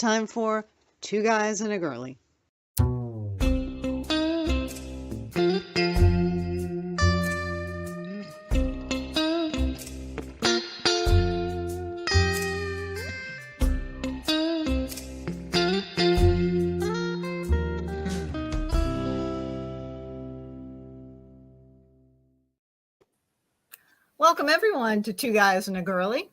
time for Two Guys and a Girlie. Welcome, everyone, to Two Guys and a Girlie.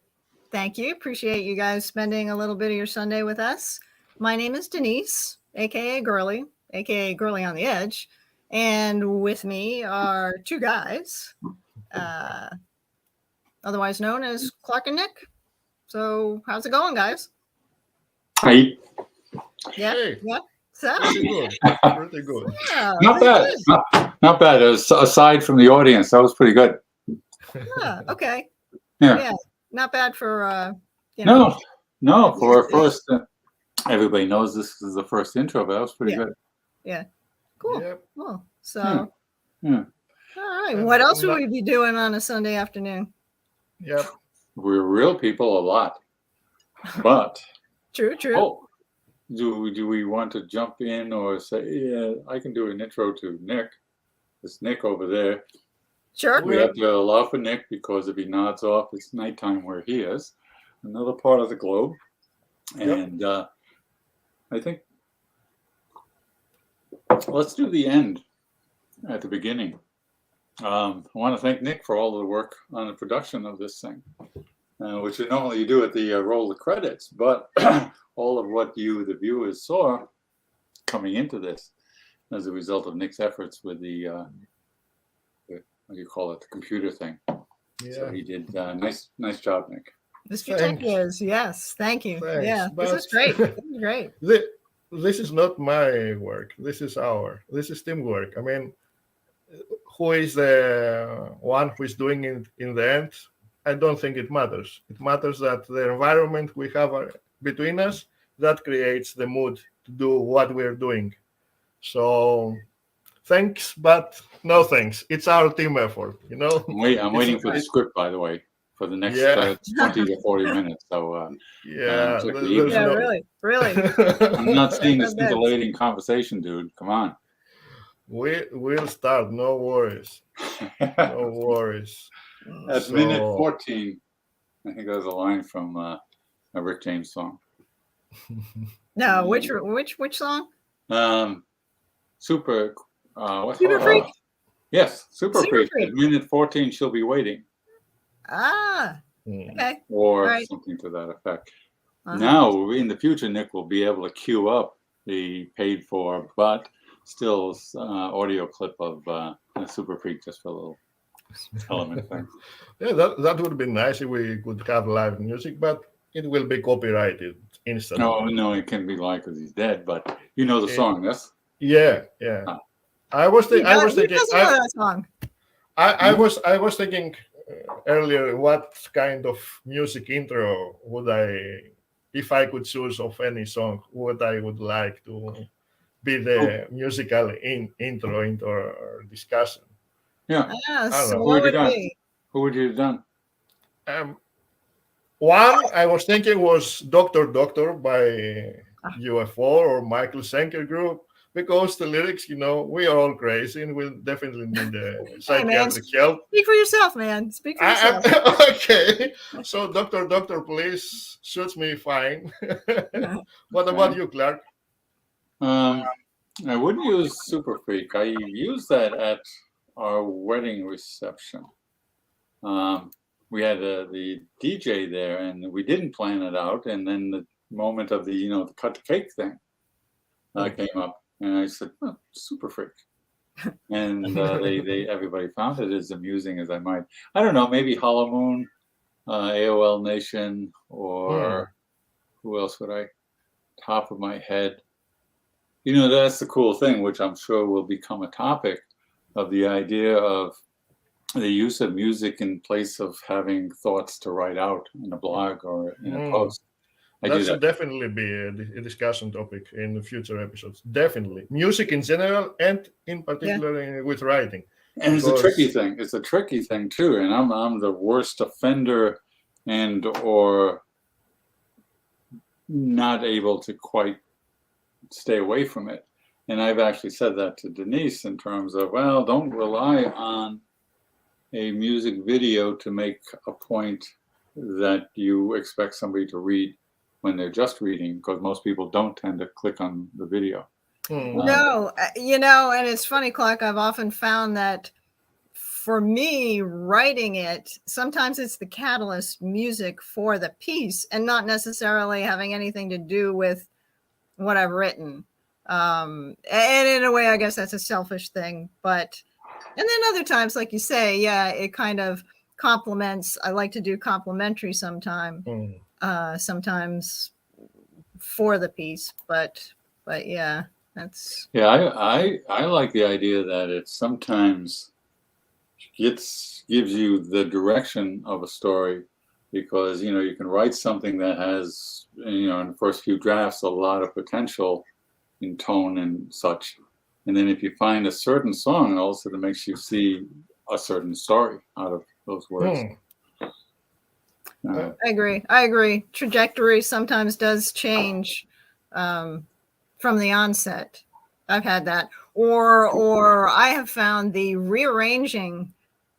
Thank you. Appreciate you guys spending a little bit of your Sunday with us. My name is Denise, a.k.a. Girlie, a.k.a. Girlie on the Edge. And with me are two guys, otherwise known as Clark and Nick. So how's it going, guys? Hi. Yeah. Hey. Yeah. So, Pretty good. Pretty good. yeah, Not bad. good. Not bad. Aside from the audience, that was pretty good. Yeah, okay. Yeah. Not bad for No, for a first. Everybody knows this is the first intro, but that was pretty good. Yeah. Cool. Yep. Cool. So, Yeah. all right. What else would we be doing on a Sunday afternoon? Yep. We're real people a lot, but True. do we want to jump in or say, yeah, I can do an intro to Nick. It's Nick over there. Sure. We have to allow for Nick because if he nods off, it's nighttime where he is, another part of the globe. And I think let's do the end at the beginning. I want to thank Nick for all of the work on the production of this thing, which normally you do at the roll of credits, but all of what you, the viewers, saw coming into this as a result of Nick's efforts with the what do you call it, the computer thing. Yeah. So he did nice job, Nick. Mr. Tech is, yes. Thank you. Thanks, Yeah, this is great. This is great. This is not my work. This is teamwork. I mean, who is the one who is doing it in the end? I don't think it matters. It matters that the environment we have between us, that creates the mood to do what we're doing. So thanks, but no thanks. It's our team effort, you know? I'm waiting for the script, by the way, for the next 20 to 40 minutes. So, really. I'm not seeing this scintillating conversation, dude. Come on. We'll start. No worries. No worries. At minute 14, I think that was a line from a Rick James song. No, which song? Super Freak? Yes, Super Freak. At minute 14, she'll be waiting. Okay. Or something to that effect. Now, in the future, Nick will be able to queue up the paid for, but still audio clip of Super Freak just for a little element thing. Yeah, that would be nice if we could have live music, but it will be copyrighted instantly. No, it can be live because he's dead, but you know the song, yes? Yeah. I was thinking earlier what kind of music intro would I, if I could choose of any song, what I would like to be the musical intro into our discussion. Yeah. So who would you have done? One I was thinking was Dr. Doctor by UFO or Michael Schenker Group, because the lyrics, we are all crazy and we'll definitely need psychiatric help. Speak for yourself, man. Speak for yourself. Okay. So Doctor, please, suits me fine. What about you, Clark? I wouldn't use Super Freak. I used that at our wedding reception. We had the DJ there, and we didn't plan it out. And then the moment of the cut the cake thing came up, and I said, Super Freak. And everybody found it as amusing as I might. I don't know, maybe Hollow Moon, AOL Nation, or who else would I? Top of my head. That's the cool thing, which I'm sure will become a topic of the idea of the use of music in place of having thoughts to write out in a blog or in a post. That should definitely be a discussion topic in the future episodes. Definitely. Music in general and in particular with writing. And it's a tricky thing. It's a tricky thing too. And I'm the worst offender and or not able to quite stay away from it. And I've actually said that to Denise in terms of, well, don't rely on a music video to make a point that you expect somebody to read when they're just reading, because most people don't tend to click on the video. No, and it's funny, Clark, I've often found that for me, writing it, sometimes it's the catalyst music for the piece and not necessarily having anything to do with what I've written. And in a way, I guess that's a selfish thing. And then other times, like you say, yeah, it kind of complements. I like to do complimentary sometimes for the piece. But yeah, that's. Yeah, I like the idea that it sometimes gives you the direction of a story, because you can write something that has in the first few drafts a lot of potential in tone and such, and then if you find a certain song, also that makes you see a certain story out of those words. I agree. Trajectory sometimes does change from the onset. I've had that, or I have found the rearranging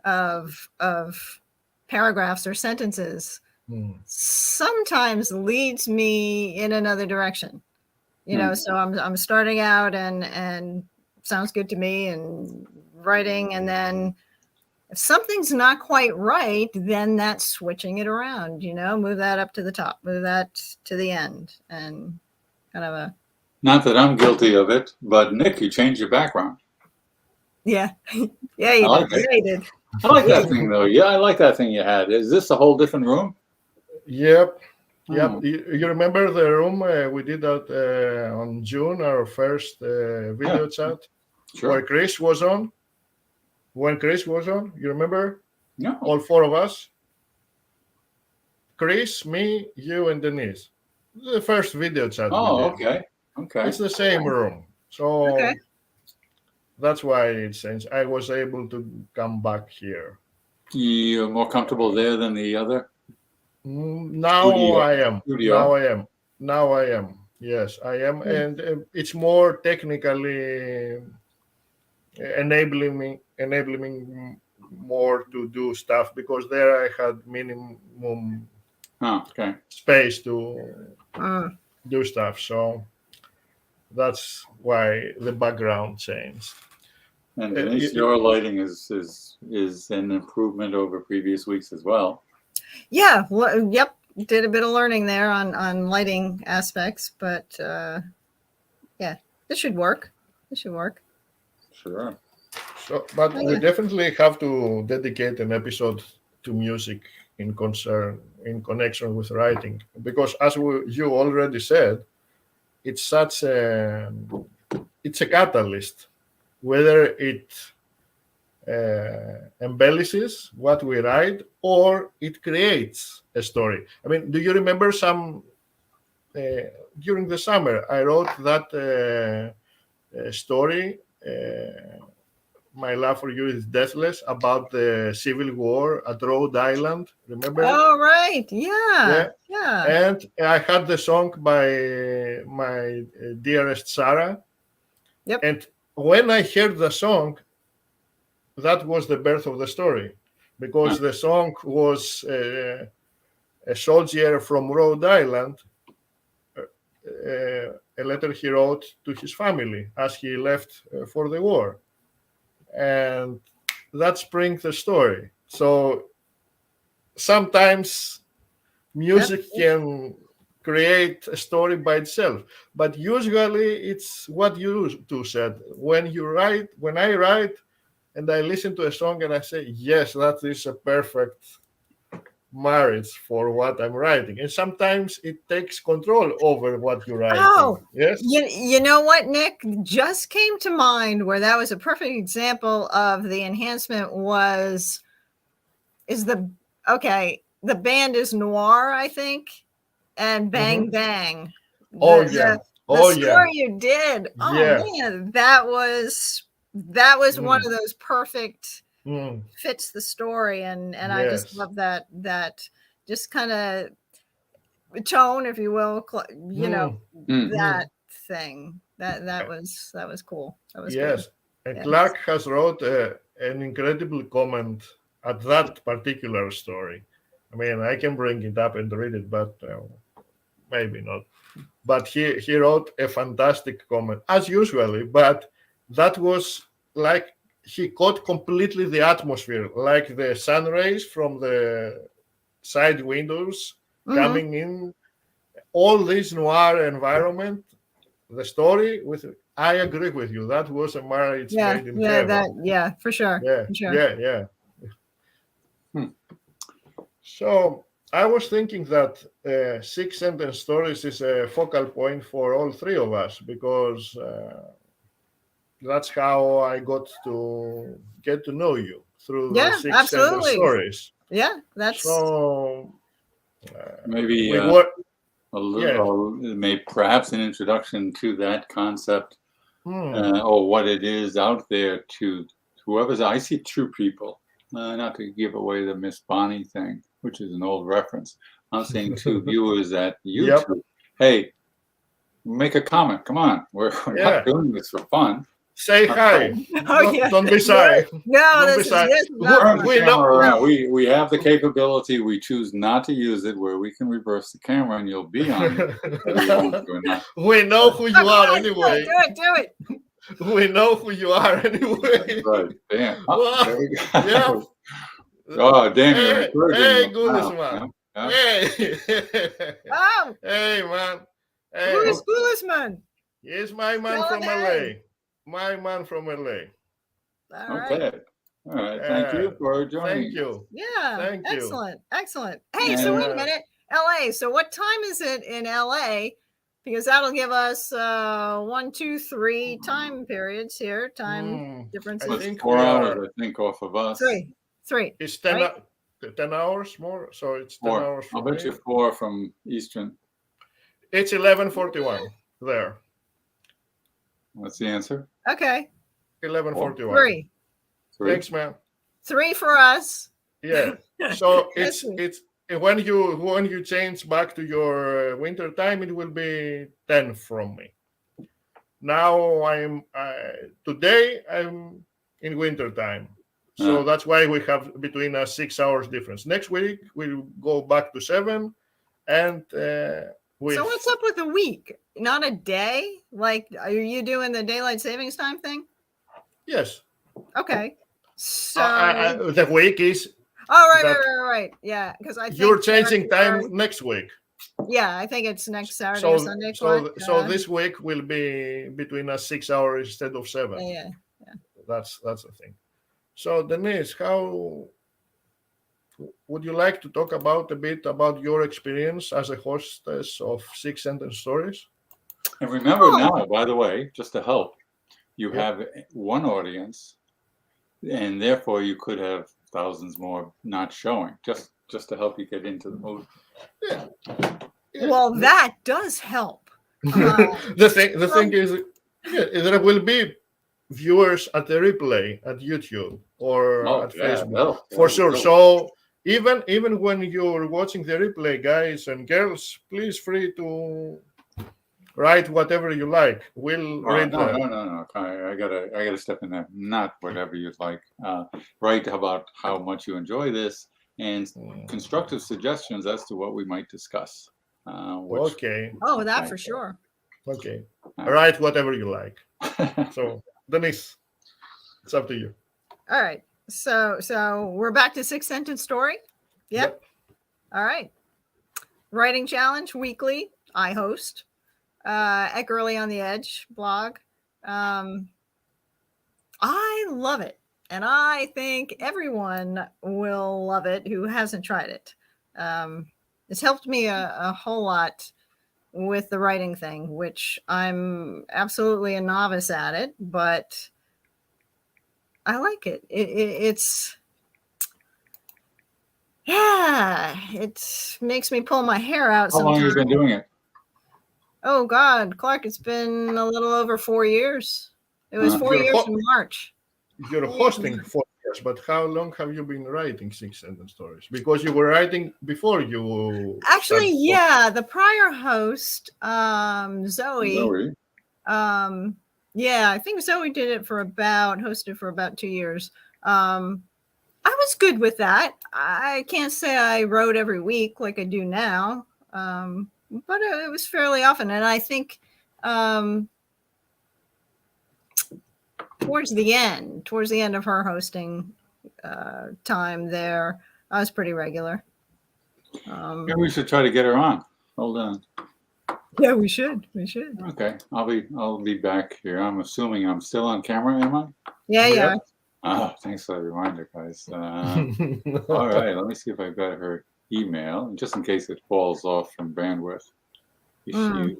of paragraphs or sentences sometimes leads me in another direction. So I'm starting out and sounds good to me and writing, and then if something's not quite right, then that's switching it around, move that up to the top, move that to the end, and kind of a. Not that I'm guilty of it, but Nick, you changed your background. Yeah. Yeah, you like did. Yeah, you did. I like that thing though. Yeah, I like that thing you had. Is this a whole different room? Yep. Oh. Yep. You remember the room we did that on June, our first video chat, where Chris was on? When Chris was on, you remember? No. All four of us. Chris, me, you, and Denise. The first video chat. Oh, okay. Okay. It's the same room. So that's why it changed. I was able to come back here. You're more comfortable there than the other? Now I am. Yes, I am. And it's more technically enabling me more to do stuff, because there I had minimum space to do stuff. So that's why the background changed. And Denise, your lighting is an improvement over previous weeks as well. Yeah. Yep. Did a bit of learning there on lighting aspects, but yeah, this should work. Sure. So, but we definitely have to dedicate an episode to music in connection with writing, because as you already said, it's a catalyst, whether it embellishes what we write or it creates a story. I mean, do you remember some during the summer I wrote that story, My Love for You is Deathless, about the Civil War at Rhode Island. Remember? Oh, right. Yeah. And I had the song by my dearest Sarah. Yep. And when I heard the song, that was the birth of the story, because the song was a soldier from Rhode Island, a letter he wrote to his family as he left for the war. And that springs the story. So sometimes music can create a story by itself, but usually it's what you two said. When I write and I listen to a song and I say, yes, that is a perfect marriage for what I'm writing. And sometimes it takes control over what you're writing. Oh, yes. You know what, Nick? Just came to mind where that was a perfect example of the enhancement the band is Noir, I think, and Bang Bang. The story you did. Oh man, that was one of those perfect fits the story, and I just love that just kind of tone, if you will, you know, Mm. that thing. That was cool. That was Yes, and Yes. Clark has wrote an incredible comment at that particular story. I mean, I can bring it up and read it, but maybe not. But he wrote a fantastic comment, as usually. But that was like he caught completely the atmosphere, like the sun rays from the side windows good. coming in, all this noir environment, the story with. I agree with you. That was a marriage Yeah, made in yeah, heaven. for sure. Yeah, For sure. yeah. Hmm. So I was thinking that 6 sentence stories is a focal point for all three of us because that's how I got to get to know you through the Yeah, 6 sentence absolutely. stories. Yeah, that's So Maybe we were, a little, maybe perhaps an introduction to that concept or what it is out there to whoever's. I see two people. Not to give away the Miss Bonnie thing, which is an old reference. I'm saying two viewers at YouTube. Yep. Hey, make a comment. Come on, we're not doing this for fun. Say hi. Oh, yeah. Don't be shy. No, Don't be this shy. is not Turn fun. the We know- camera around. We have the capability. We choose not to use it where we can reverse the camera and you'll be on it. whether you want to or not. We know who you are anyway. Do it. We know who you are anyway. Right. Damn. Wow. Oh, there we go. Yeah. Oh, damn. You're Hey, encouraging hey, them. goodness, Wow. man. Yeah. Hey. Oh, Hey, man. Hey. Clueless man. Here's my man Tell from him LA. hey. My man from LA. All right. Okay. All right. Thank you for joining. Thank you. Yeah. Thank you. Excellent. Hey, so wait a Yeah. minute. LA. So what time is it in LA? Because that'll give us 1, 2, 3 time periods here. Time differences. I It's think 4 we hours, are- I think, off of us. 3. It's 10, Right? 10 hours more. So it's 10 4. hours. I'll for bet me. you 4 from Eastern. It's 11:41 there. What's the answer? Okay. 11:41. 3. 3. Thanks, man. 3 for us. Yeah. So Yes. it's when you change back to your winter time, it will be 10 from me. Now today I'm in winter time, so that's why we have between us 6 hours difference. Next week we'll go back to 7, and with So what's up with a week? Not a day? Like, are you doing the daylight savings time thing? yes. Okay. So The week is right. Yeah, because I think you're changing Saturday- time next week. Yeah, I think it's next Saturday or Sunday. Clark. So this week will be between us 6 hours instead of 7. Yeah. That's the thing. So Denise, how would you like to talk a bit about your experience as a hostess of 6 sentence stories? And remember now, by the way, just to help, you Yeah. have one audience, and therefore you could have thousands more not showing, just to help you get into the mood. Yeah. Well, that does help. the thing is, there will be viewers at the replay at YouTube or at Facebook for sure. So even when you're watching the replay, guys and girls, please free to write whatever you like. We'll read them. No. I gotta step in there. Not whatever you'd like. Write about how much you enjoy this and constructive suggestions as to what we might discuss. Okay. Oh, that for sure. Okay. Write whatever you like. So Denise, it's up to you. All right. So we're back to 6 sentence story. Yep. All right. Writing challenge weekly. I host at Girly on the Edge blog. I love it, and I think everyone will love it who hasn't tried it. It's helped me a whole lot with the writing thing, which I'm absolutely a novice at it, but I like it. It's it makes me pull my hair out. How long have you been doing it? Oh God, Clark, it's been a little over 4 years. It was 4 years in March. You're hosting 4 Yes, but how long have you been writing six-sentence stories? Because you were writing before you Actually, started. yeah, the prior host, Zoe. Zoe. Yeah, I think Zoe hosted for about 2 years. I was good with that. I can't say I wrote every week like I do now, but it was fairly often. And I think towards the end of her hosting time there, I was pretty regular. Maybe we should try to get her on. Hold on. Yeah, we should. Okay, I'll be back here. I'm assuming I'm still on camera, am I? Yeah, Yep. yeah. Oh, thanks for the reminder, guys. All right, let me see if I've got her email, just in case it falls off from bandwidth issues.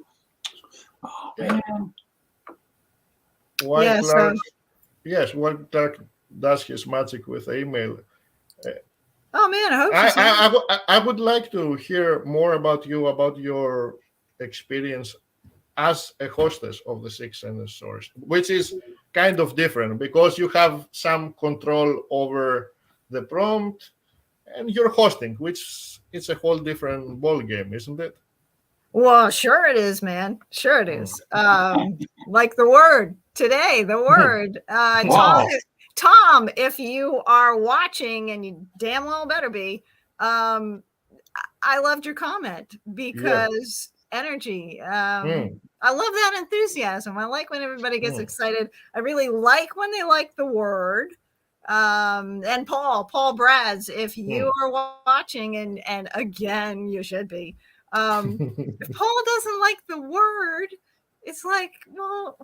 Oh, man. Why Yeah, Clark? Yes, why Clark does his magic with email. Oh man, I hope so. I would like to hear more about your experience as a hostess of the six-sentence stories, which is kind of different because you have some control over the prompt and you're hosting, which it's a whole different ball game, isn't it? Well, sure it is, man. Sure it is. Like the word today, the word. Wow. Tom, if you are watching, and you damn well better be, I loved your comment because energy. I love that enthusiasm. I like when everybody gets excited. I really like when they like the word. And Paul Brads, if you are watching, and again, you should be. If Paul doesn't like the word, it's like, well,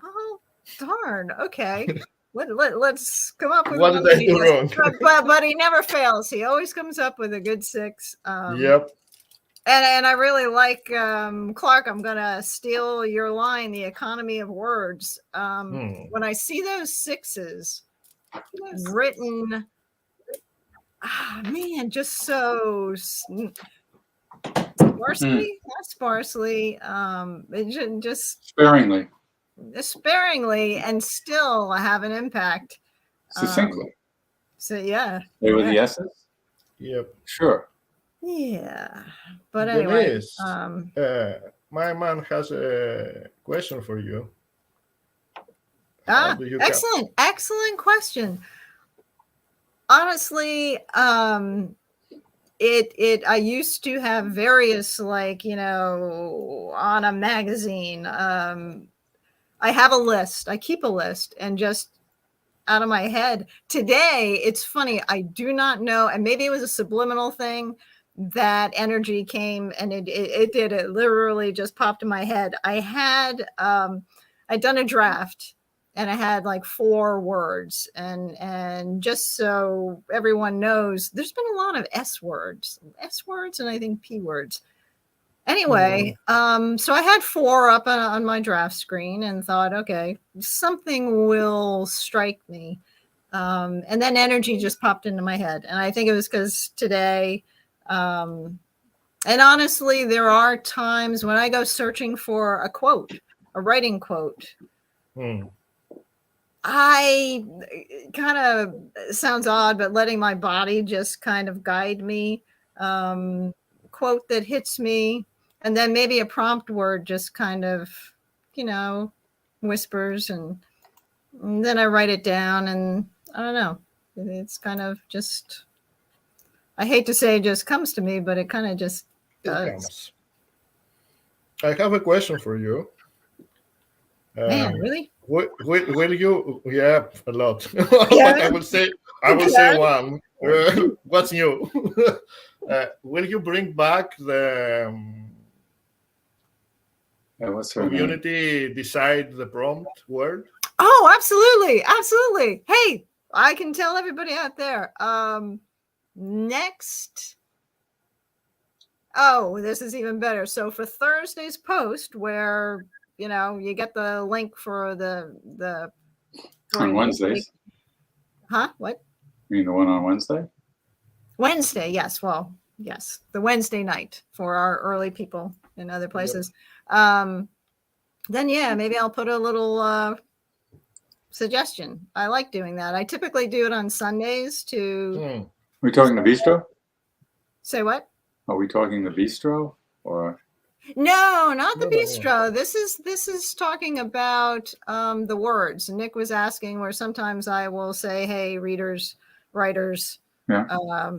darn, okay. Let's come up with What did I do wrong? but he never fails. He always comes up with a good six. Yep. And I really like Clark. I'm gonna steal your line, the economy of words. When I see those sixes written, man, just so sparsely, not sparsely, just sparingly, and still have an impact. Succinctly. So yeah. They were the S's? Yep. Sure. Yeah. But anyway. Denise, my man has a question for you. Excellent question. Honestly, I used to have various, like, on a magazine. I have a list. I keep a list, and just out of my head today, it's funny. I do not know, and maybe it was a subliminal thing, that energy came and it did. It literally just popped in my head. I'd done a draft, and I had like 4 words, and just so everyone knows, there's been a lot of S words, and I think P words. Anyway, so I had 4 up on my draft screen and thought, okay, something will strike me. And then energy just popped into my head. And I think it was because today, and honestly, there are times when I go searching for a quote, a writing quote. I kind of, sounds odd, but letting my body just kind of guide me. Quote that hits me, and then maybe a prompt word just kind of, whispers, and then I write it down, and I don't know. It's kind of just, I hate to say it just comes to me, but it kind of just does. I have a question for you. Man, really? Will you? Yeah, a lot. Yeah. I will say one. What's new? Will you bring back the community decide the prompt word? Oh, absolutely. Hey, I can tell everybody out there. Next. Oh, this is even better. So for Thursday's post, where you get the link for the on Wednesdays. Huh? What? You mean the one on Wednesday? Wednesday, yes. Well, yes, the Wednesday night for our early people in other places. Then yeah, maybe I'll put a little suggestion. I like doing that. I typically do it on Sundays to Hmm. We talking the bistro? say what? Are we talking the bistro or? No, not the No, no, no. bistro. This is talking about the words. Nick was asking where sometimes I will say, "Hey, readers, writers, Yeah.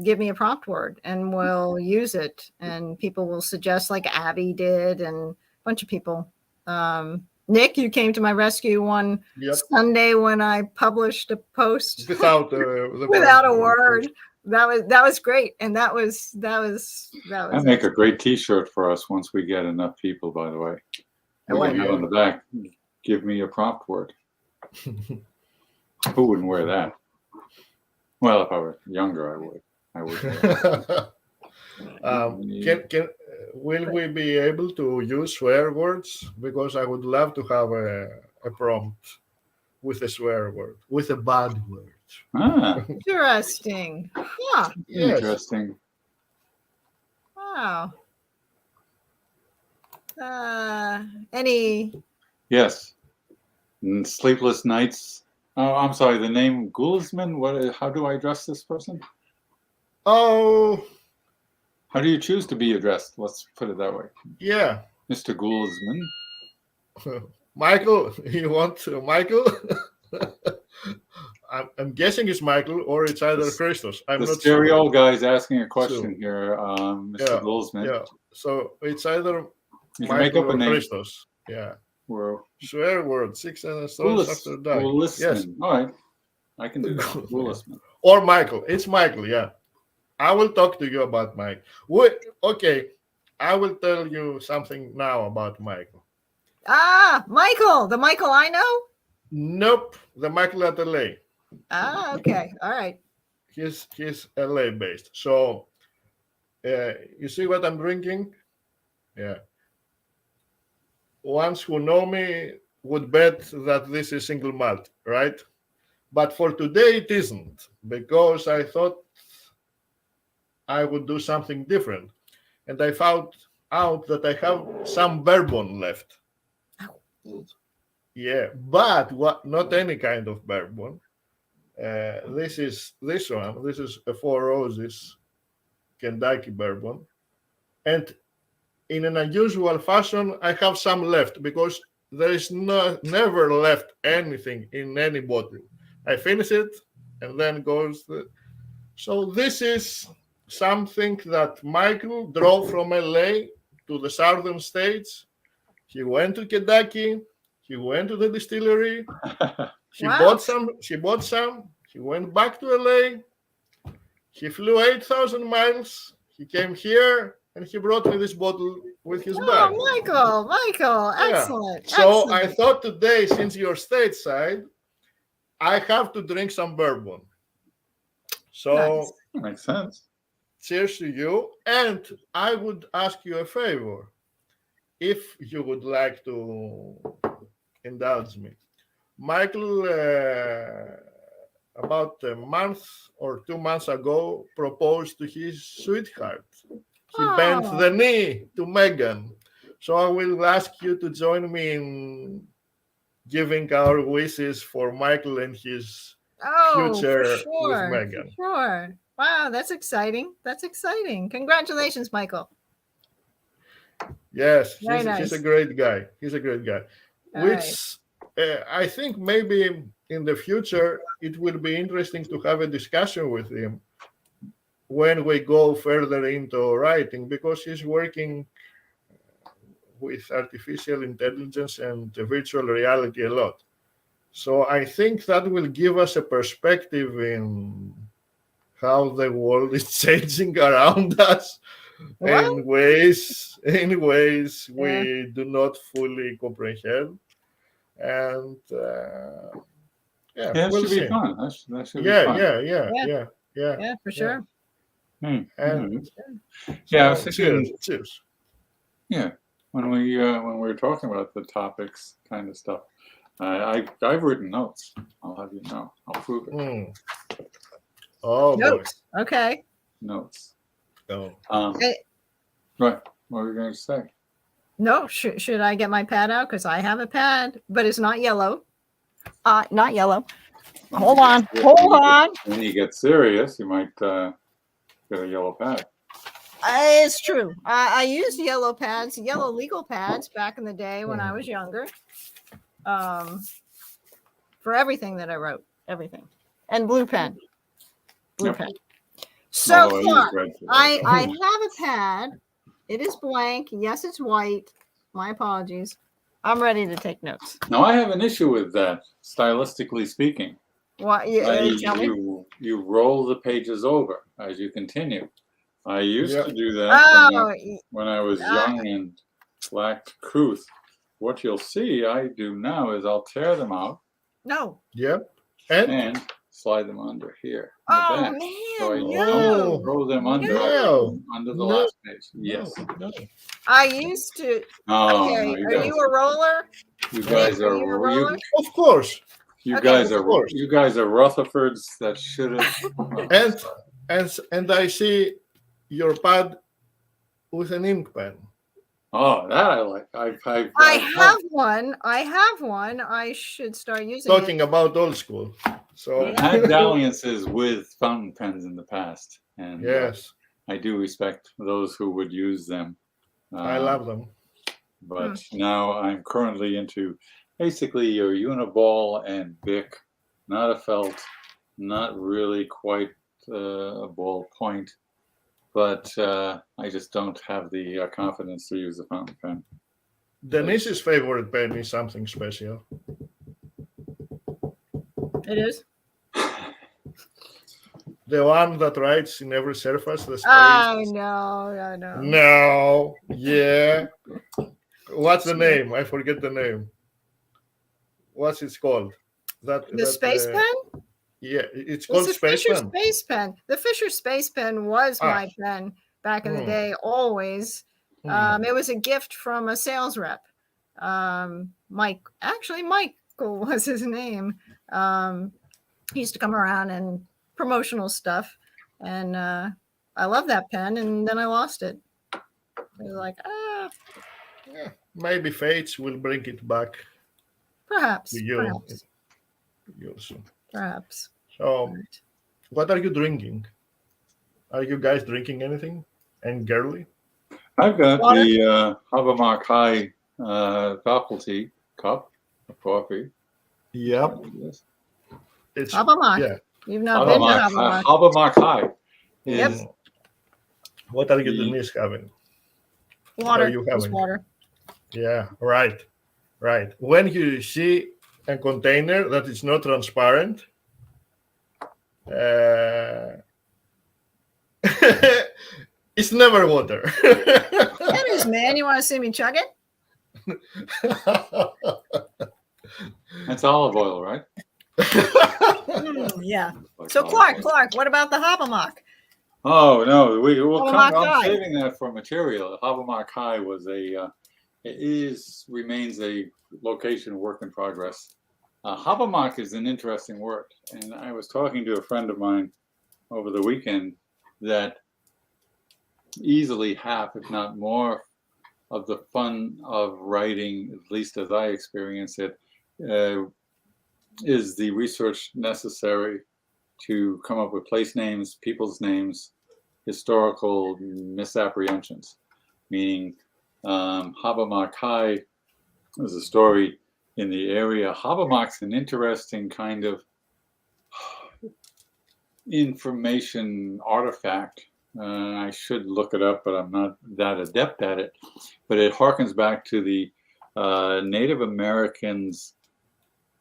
give me a prompt word," and we'll use it. And people will suggest, like Abby did, and a bunch of people. Nick, you came to my rescue one Yep. Sunday when I published a post Without the without a prompt word. That was great, and that was That make a great T-shirt for us once we get enough people. By the way, Oh, we have yeah. on the back. Give me a prompt word. Who wouldn't wear that? Well, if I were younger, I would. I would. Will we be able to use swear words? Because I would love to have a prompt with a swear word, with a bad word. Ah, Interesting. Huh. Yes. interesting. Wow. Any Yes. Sleepless nights. Oh, I'm sorry. The name Gulsman. What? How do I address this person? Oh, How do you choose to be addressed? Let's put it that way, yeah. Mr. Gulsman. Michael, you want Michael? I'm guessing it's Michael or it's either Christos. I'm The not stereo sure. guy's asking a question So, here, Mr. yeah, Gulsman. Yeah. So it's either You can make Michael up a or name. Christos. Yeah. We're Swear word, 6 stones after dark. Gulisman. Yes. All right. I can do that. Gulisman. Or Michael. It's Michael, yeah. I will talk to you about Mike. Okay. I will tell you something now about Michael. Michael, the Michael I know? Nope. The Michael at LA. Okay. All right. He's LA based. So you see what I'm drinking? Yeah. Ones who know me would bet that this is single malt, right? But for today it isn't, because I thought I would do something different. And I found out that I have some bourbon left. Yeah, but not any kind of bourbon. This one. This is a Four Roses Kentucky bourbon. And in an unusual fashion, I have some left because there is never left anything in any bottle. I finish it and then goes. So this is something that Michael drove from LA to the southern states. He went to Kentucky. He went to the distillery. He Wow. bought some. He went back to LA. He flew 8,000 miles. He came here and he brought me this bottle with his bag. Oh, Michael, Yeah. excellent. So I excellent. thought today, since you're stateside, I have to drink some bourbon. So Nice. Makes sense. cheers to you. And I would ask you a favor, if you would like to indulge me. Michael, about a month or 2 months ago, proposed to his sweetheart. He bent Oh. the knee to Megan. So I will ask you to join me in giving our wishes for Michael and his future for sure. with Megan. For sure. Wow, that's exciting. That's exciting. Congratulations, Michael. Yes, Very he's nice. a great guy. He's a great guy. All Which I think maybe in the future it will be interesting to have a discussion with him when we go further into writing, because he's working with artificial intelligence and virtual reality a lot. So I think that will give us a perspective in how the world is changing around us Well, in ways we Yeah. do not fully comprehend. And Yeah, that we'll should see. be fun. That should be Yeah, fun. yeah. yeah, for sure. And Yeah, I was so, thinking, cheers. yeah, when we were talking about the topics kind of stuff, I've written notes. I'll have you know. I'll prove it. Mm. Oh boy. Notes. Okay. Notes. Oh. Hey. Right. What were you going to say? No, should I get my pad out? Because I have a pad, but it's not yellow. Not yellow. Hold on. Hold on. When you get serious, you might get a yellow pad. It's true. I used yellow pads, yellow legal pads back in the day when I was younger. For everything that I wrote, everything. And blue pen. Blue Yep. pen. So Although I use Clark, red too. I have a pad. It is blank. Yes, it's white. My apologies. I'm ready to take notes. Now I have an issue with that, stylistically speaking. What tell me? You roll the pages over as you continue. I used Yeah. to do that Oh, when I was young and lacked couth. What you'll see I do now is I'll tear them out no. Yep. And and slide them under here. in the Oh back. man, So I no. don't throw them under No. under the No. last page. Yes. no. I used to. Oh, Okay, no, you are guys, you a roller? you guys Are you a roller? Of course. you Okay. guys Of are course. you guys are Rutherfords that should have. And I see your pad with an ink pen. Oh, that I like. I have one. I have one. I should start using Talking it. about old school. So I've had dalliances with fountain pens in the past, and yes, I do respect those who would use them. I love them. But now I'm currently into basically your Uniball and Bic, not a felt, not really quite a ball point, but I just don't have the confidence to use a fountain pen. Denise's favorite pen is something special. It is. The one that writes in every surface, the space. Oh no, no. No, yeah. What's the name? I forget the name. What's it called? The space pen? Yeah, it's called It's the Space Fisher Pen. Space Pen. The Fisher Space Pen was Ah. my pen back in the day, always. It was a gift from a sales rep. Michael was his name. He used to come around and promotional stuff. And I love that pen. And then I lost it. I was like, Yeah, maybe fates will bring it back perhaps. to you. Perhaps. You soon. Perhaps. So, what are you drinking? Are you guys drinking anything? And girly? I've got Water? the Habermark High faculty cup of coffee. Yep. It's Habermark. yeah. You've not been to Habermark. Habermark High. Yep. is What are you The- Denise having? Water. are you Just having? water. Yeah, right. Right. When you see a container that is not transparent, it's never water. That is, man. You want to see me chug it? That's olive oil, right? Yeah. Like So olive oil. Clark, what about the Habermark? Oh no, we'll come. Habermark I'm High. saving that for material. Habermark High was remains a location work in progress. Habermark is an interesting word, and I was talking to a friend of mine over the weekend that easily half, if not more, of the fun of writing, at least as I experience it, is the research necessary to come up with place names, people's names, historical misapprehensions. Meaning, Habermark High is a story in the area. Habermark's an interesting kind of information artifact. I should look it up, but I'm not that adept at it. But it harkens back to the Native Americans'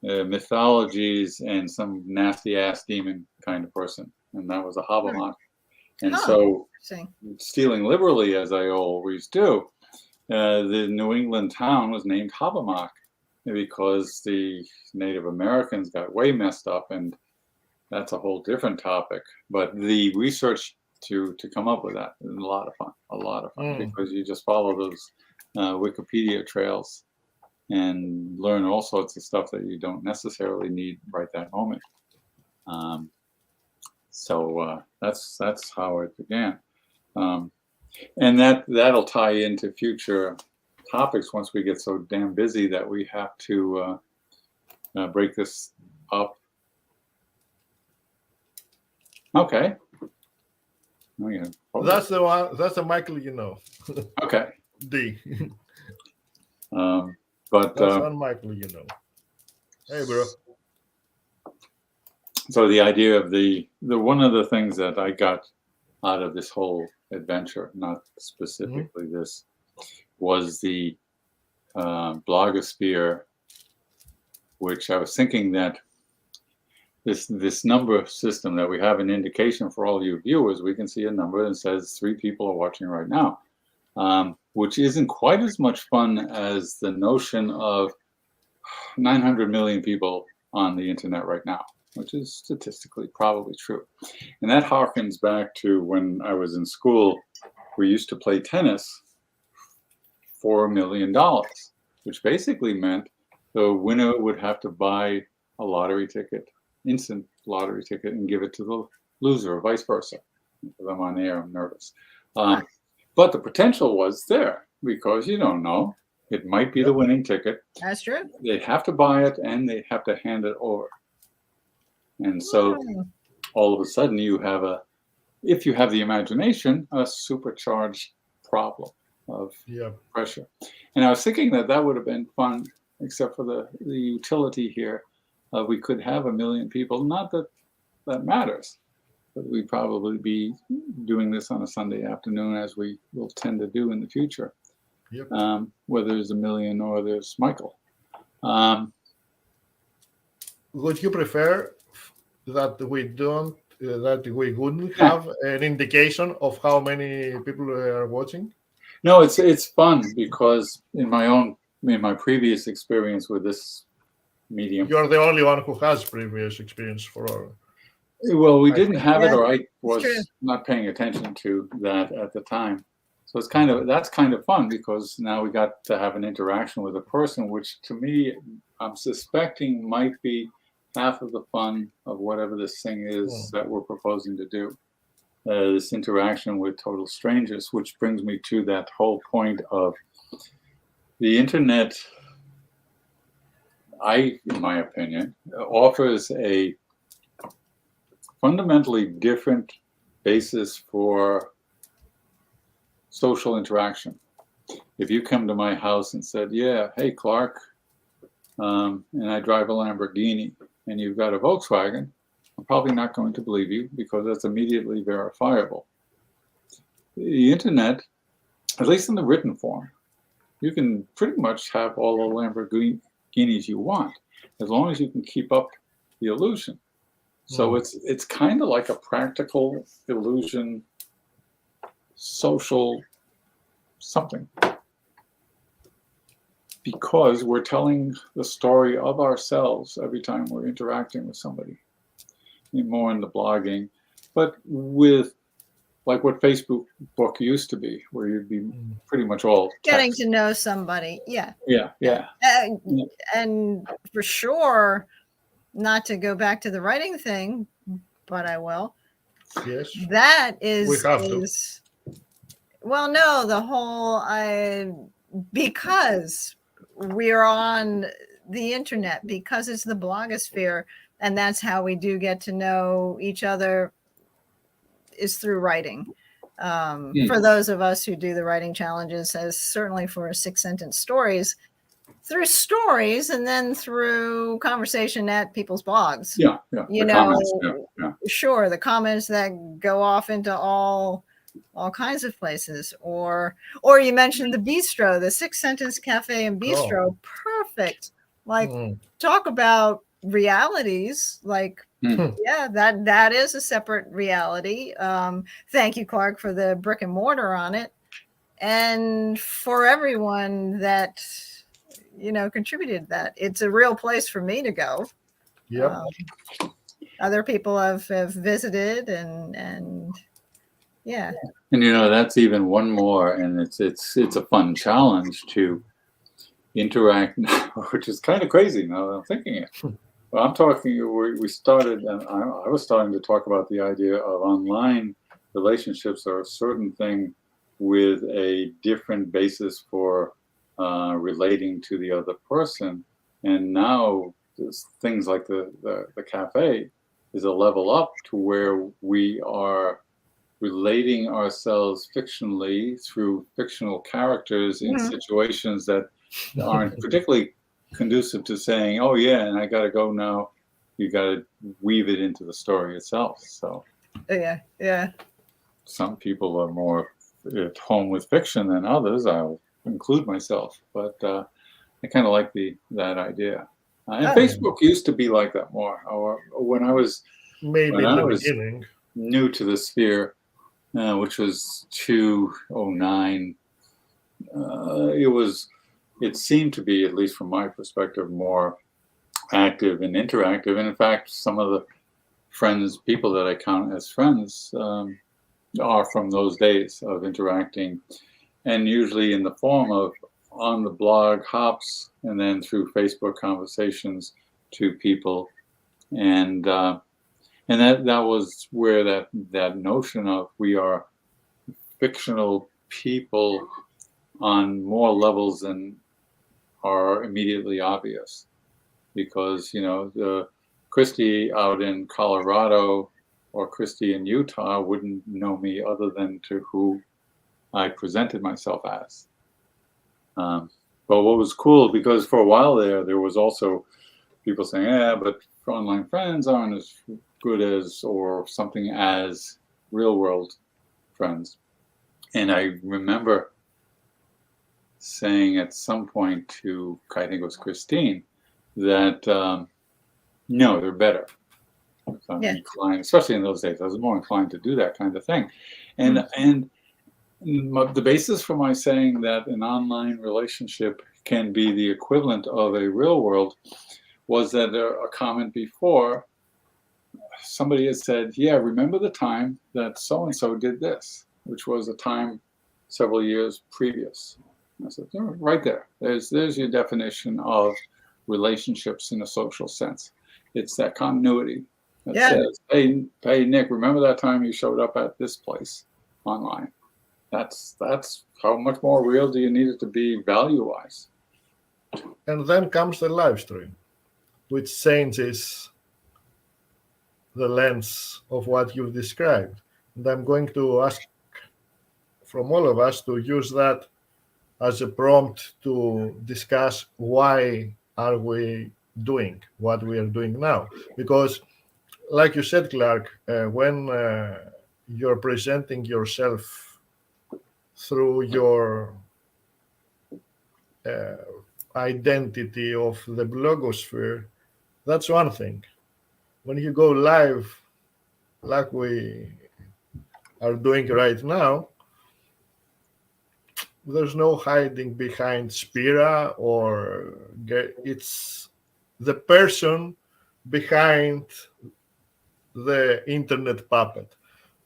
mythologies and some nasty ass demon kind of person, and that was a Habermark. And so, stealing liberally, as I always do, the New England town was named Habermark because the Native Americans got way messed up, and that's a whole different topic. But the research to come up with that is a lot of fun, because you just follow those Wikipedia trails and learn all sorts of stuff that you don't necessarily need right that moment. So that's how it began, and that'll tie into future topics once we get so damn busy that we have to break this up. Okay. Oh, yeah. That's the one. That's the Michael you know. Okay. D. But That's one Michael you know. Hey, bro. so the idea of the one of the things that I got out of this whole adventure, not specifically this, was the blogosphere, which I was thinking that this number system that we have an indication for all you viewers, we can see a number that says 3 people are watching right now, which isn't quite as much fun as the notion of 900 million people on the internet right now, which is statistically probably true. And that harkens back to when I was in school, we used to play tennis for $1 million, which basically meant the winner would have to buy a lottery ticket, instant lottery ticket, and give it to the loser, or vice versa. Because I'm on air, I'm nervous. But the potential was there, because you don't know. It might be the winning ticket. That's true. They'd have to buy it, and they'd have to hand it over. And so all of a sudden you have if you have the imagination, a supercharged problem of pressure. And I was thinking that would have been fun, except for the utility here. We could have 1 million people. Not that that matters, but we'd probably be doing this on a Sunday afternoon, as we will tend to do in the future. Yep. Whether there's 1 million or there's Michael. Would you prefer that we don't, that we wouldn't have an indication of how many people are watching? No, it's fun, because in my previous experience with this medium, You're the only one who has previous experience for all. well, we didn't have it, Yeah, or I was true. not paying attention to that at the time. So that's kind of fun, because now we got to have an interaction with a person, which to me, I'm suspecting might be half of the fun of whatever this thing is that we're proposing to do. This interaction with total strangers, which brings me to that whole point of the internet. In my opinion, offers a fundamentally different basis for social interaction. If you come to my house and said, "Yeah, hey Clark," and I drive a Lamborghini, and you've got a Volkswagen, I'm probably not going to believe you, because that's immediately verifiable. The internet, at least in the written form, you can pretty much have all the Lamborghinis you want, as long as you can keep up the illusion. So it's kind of like a practical illusion, social something, because we're telling the story of ourselves every time we're interacting with somebody. More in the blogging, but with like what Facebook book used to be, where you'd be pretty much all Getting text. to know somebody. Yeah. Yeah. And for sure, not to go back to the writing thing, but I will. Yes. That is, We have to. well, no, the whole, because we're on the internet, because it's the blogosphere, and that's how we do get to know each other, is through writing. For those of us who do the writing challenges, as certainly for 6-sentence stories, through stories, and then through conversation at people's blogs. Yeah. You The know, comments, yeah. sure, the comments that go off into all kinds of places, or you mentioned the bistro, the 6-sentence cafe and bistro. Perfect. Like, talk about realities. Like, yeah, that is a separate reality. Thank you, Clark, for the brick and mortar on it, and for everyone that contributed that. It's a real place for me to go. Yep. Other people have visited, and yeah. And that's even one more, and it's a fun challenge to interact, which is kind of crazy now that I'm thinking it. But I'm talking, we started, and I was starting to talk about the idea of online relationships are a certain thing with a different basis for relating to the other person. And now things like the cafe is a level up to where we are relating ourselves fictionally through fictional characters in Mhm. situations that aren't particularly conducive to saying, oh yeah, and I got to go now. You got to weave it into the story itself. So Yeah. some people are more at home with fiction than others. I'll include myself, but I kind of like that idea. And Oh. Facebook used to be like that more. Or when I was Maybe when in I the was beginning. new to the sphere, which was 2009, it seemed to be, at least from my perspective, more active and interactive. And in fact, some of the people that I count as friends, are from those days of interacting, and usually in the form of on the blog hops, and then through Facebook conversations to people, and that was where that notion of we are fictional people on more levels than are immediately obvious, because the Christy out in Colorado or Christy in Utah wouldn't know me other than to who I presented myself as. But what was cool, because for a while there was also people saying, yeah, but online friends aren't as good as or something as real world friends. And I remember saying at some point to, I think it was Christine, that no, they're better. I'm Yeah. inclined, especially in those days, I was more inclined to do that kind of thing. And the basis for my saying that an online relationship can be the equivalent of a real world was that a comment before, somebody had said, yeah, remember the time that so-and-so did this, which was a time several years previous. And I said, oh, right there. There's your definition of relationships in a social sense. It's that continuity that says, hey, Nick, remember that time you showed up at this place online? That's how much more real do you need it to be value-wise? And then comes the live stream, which changes the lens of what you've described. And I'm going to ask from all of us to use that as a prompt to discuss why are we doing what we are doing now. Because like you said, Clark, when you're presenting yourself through your identity of the blogosphere, that's one thing. When you go live, like we are doing right now, there's no hiding behind Spira, or it's the person behind the internet puppet.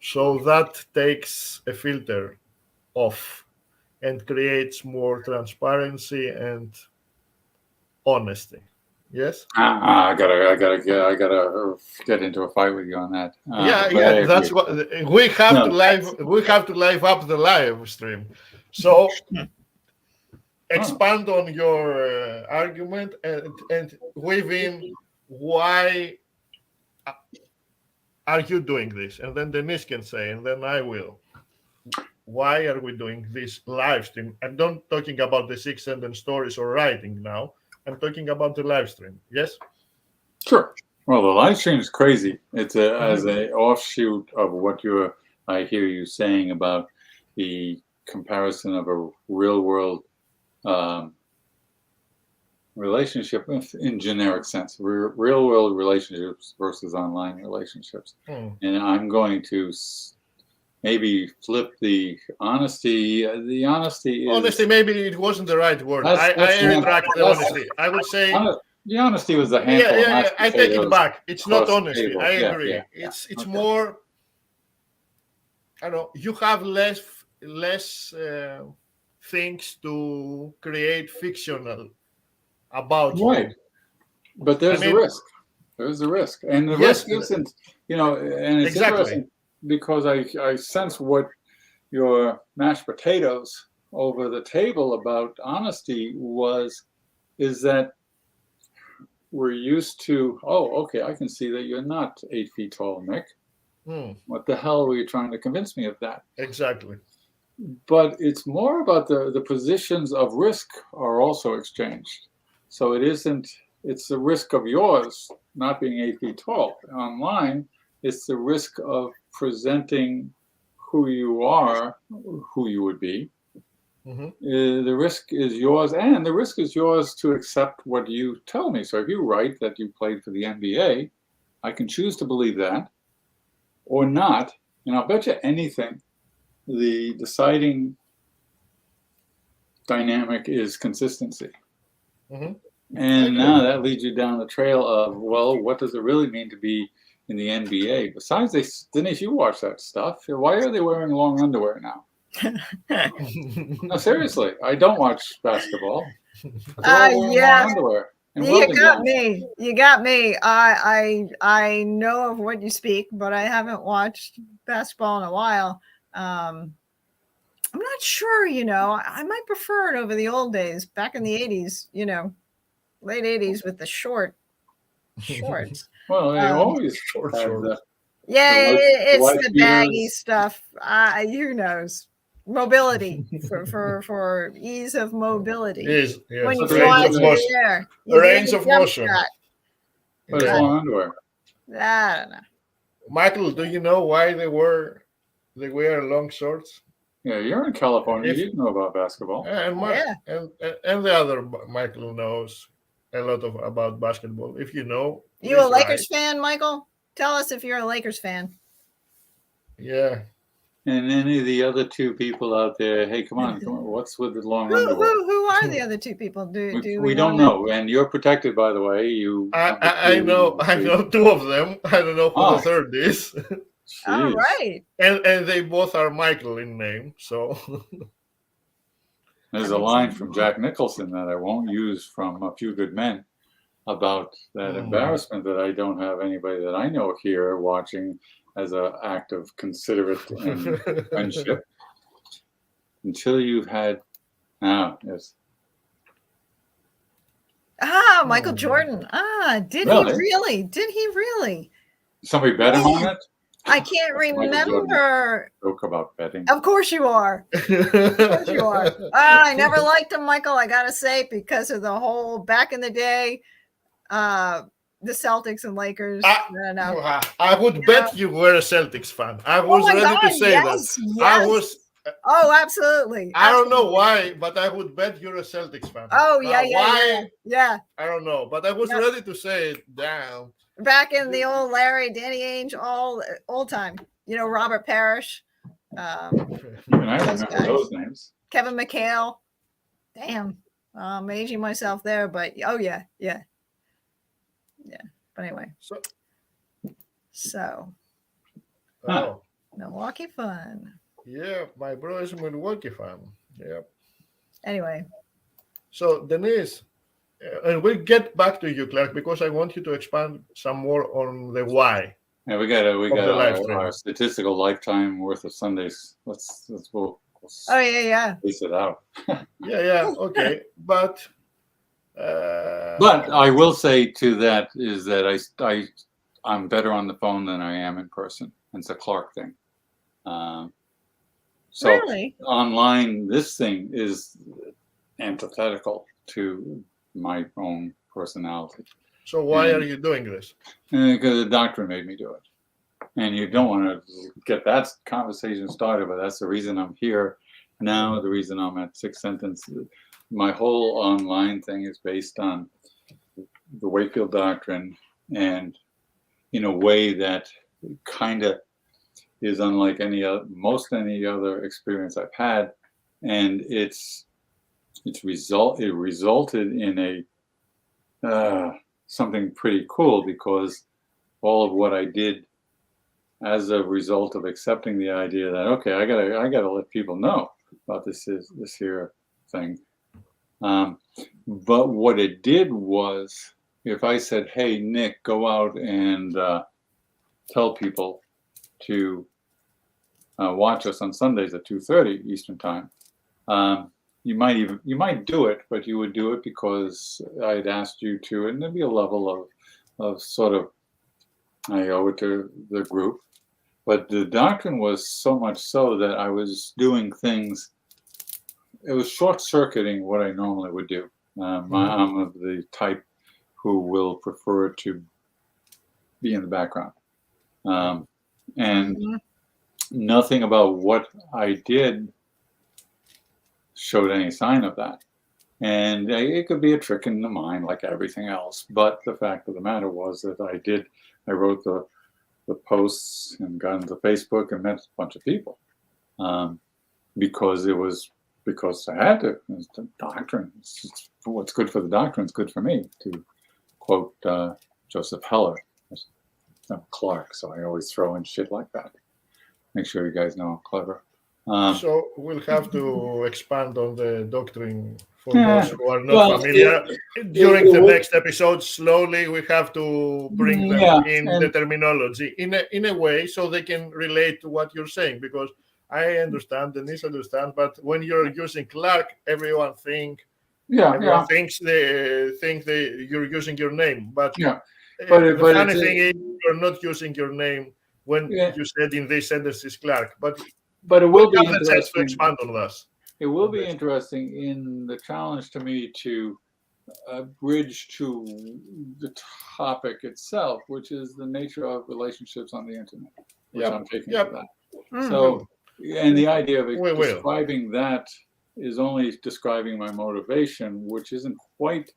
So that takes a filter off and creates more transparency and honesty. Yes. I gotta get into a fight with you on that. Yeah. That's what we have to live. We have to live up the live stream. So expand on your argument and weave in why are you doing this, and then Denise can say, and then I will. Why are we doing this live stream? I'm not talking about the 6-sentence stories or writing now. I'm talking about the live stream. Yes? Sure. Well, the live stream is crazy. It's as an offshoot of what I hear you saying about the comparison of a real world relationship in generic sense, real world relationships versus online relationships. And I'm going to maybe flip the honesty. The honesty is... Honesty, maybe it wasn't the right word. I retract the honesty. I would say... The honesty was a handful. Yeah. I take it back. It's not honesty. I agree. Yeah. It's okay. More... I don't know. You have less things to create fictional about right. You. But there's a risk. There's a risk. And the risk isn't, and it's interesting because I sense what your mashed potatoes over the table about honesty is that we're used to, oh, okay, I can see that you're not 8 feet tall, Nick. What the hell were you trying to convince me of that? Exactly. But it's more about the positions of risk are also exchanged. So it's the risk of yours not being 8 feet tall. Online, it's the risk of presenting who you are, who you would be. The risk is yours, and the risk is yours to accept what you tell me. So if you write that you played for the NBA, I can choose to believe that or not. And I'll bet you anything, the deciding dynamic is consistency. And now that leads you down the trail of, well, what does it really mean to be in the NBA? Besides, Denise, you watch that stuff. Why are they wearing long underwear now? No, seriously, I don't watch basketball. They're all wearing long underwear. You got me. You got me. I know of what you speak, but I haven't watched basketball in a while. I'm not sure, I might prefer it over the old days, back in the 80s, late 80s with the shorts. Well, they always short. Yeah, it's the baggy stuff. Who knows? Mobility for ease of mobility. Yes. When you Range fly of through motion. the air, Range of motion. But it's long underwear. I don't know. Michael, do you know why they wear long shorts? Yeah, you're in California. You know about basketball. And the other Michael knows a lot about basketball. If you know, you a Lakers fan, Michael? Tell us if you're a Lakers fan. Yeah. And any of the other two people out there, hey, come on, what's with the long underwear? Who are the other two people? We don't know, and you're protected, by the way. I know two of them. I don't know who the third is. All right. And they both are Michael in name, so. There's a line from Jack Nicholson that I won't use from A Few Good Men about that embarrassment that I don't have anybody that I know here watching as an act of considerate and friendship until you've had, yes. Michael Jordan. Did he really? Somebody bet him on it? I can't remember. Joke about betting. Of course you are. I never liked him, Michael, I gotta say, because of the whole back in the day, the Celtics and Lakers. I would bet you were a Celtics fan. I was ready to say that. Yes. I was. Oh, absolutely. I don't know why, but I would bet you're a Celtics fan. Oh, yeah. I don't know, but I was ready to say it down. Back in the old Larry, Danny Ainge, old time. Robert Parrish. And I remember those names. Kevin McHale. Damn. I'm aging myself there, but yeah. But anyway. So. Milwaukee fun. Yeah, my bro is a Milwaukee fan. Yeah. Anyway. So Denise, and we'll get back to you, Clark, because I want you to expand some more on the why. Yeah, we got our statistical lifetime worth of Sundays. We'll piece it out. yeah. Okay, but I will say to that is that I'm better on the phone than I am in person. It's a Clark thing. So really? Online, this thing is antithetical to my own personality. So why are you doing this? Because the doctor made me do it. And you don't want to get that conversation started, but that's the reason I'm here now, the reason I'm at Sixth Sentence. My whole online thing is based on the Wakefield Doctrine, and in a way that kind of is unlike any other experience I've had, and it resulted in something pretty cool, because all of what I did as a result of accepting the idea that, okay, I gotta let people know about this here thing. But what it did was, if I said, hey, Nick, go out and tell people to watch us on Sundays at 2:30 Eastern Time, you might do it, but you would do it because I'd asked you to, and there'd be a level of sort of, I owe it to the group. But the doctrine was so much so that I was doing things, it was short-circuiting what I normally would do. I'm of the type who will prefer to be in the background. And nothing about what I did showed any sign of that. And it could be a trick in the mind like everything else. But the fact of the matter was that I wrote the posts and got into Facebook and met a bunch of people because I had to. It was the doctrine. It's what's good for the doctrine is good for me, to quote Joseph Heller. I'm Clark, so I always throw in shit like that. Make sure you guys know I'm clever. So we'll have to expand on the doctrine for Yeah. those who are not familiar. During the next episode, slowly we have to bring them in the terminology in a way so they can relate to what you're saying. Because I understand, Denise understands, but when you're using Clark, everyone thinks you're using your name. But the funny thing is you're not using your name when you said in this sentence is Clark. But it will be have the chance interesting to expand on this. It will be interesting in the challenge to me to bridge to the topic itself, which is the nature of relationships on the internet, which I'm taking to that. Mm-hmm. So, and the idea of describing that is only describing my motivation, which isn't quite